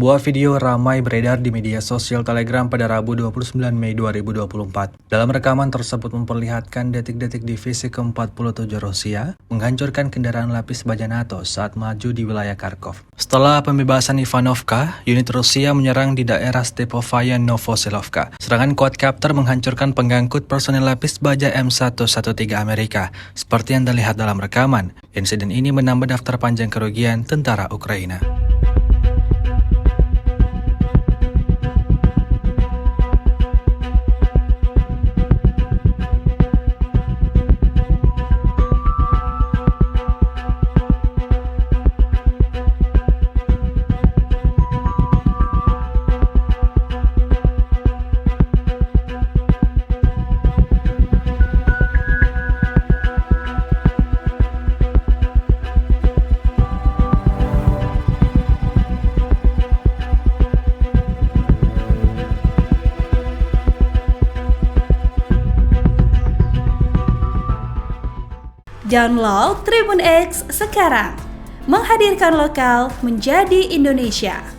Sebuah video ramai beredar di media sosial Telegram pada Rabu 29 Mei 2024. Dalam rekaman tersebut memperlihatkan detik-detik divisi ke-47 Rusia menghancurkan kendaraan lapis baja NATO saat maju di wilayah Kharkov. Setelah pembebasan Ivanovka, unit Rusia menyerang di daerah Stepovaya Novosilovka. Serangan quadcopter menghancurkan pengangkut personel lapis baja M113 Amerika, seperti yang terlihat dalam rekaman. Insiden ini menambah daftar panjang kerugian tentara Ukraina. Download Tribun X sekarang, menghadirkan lokal menjadi Indonesia.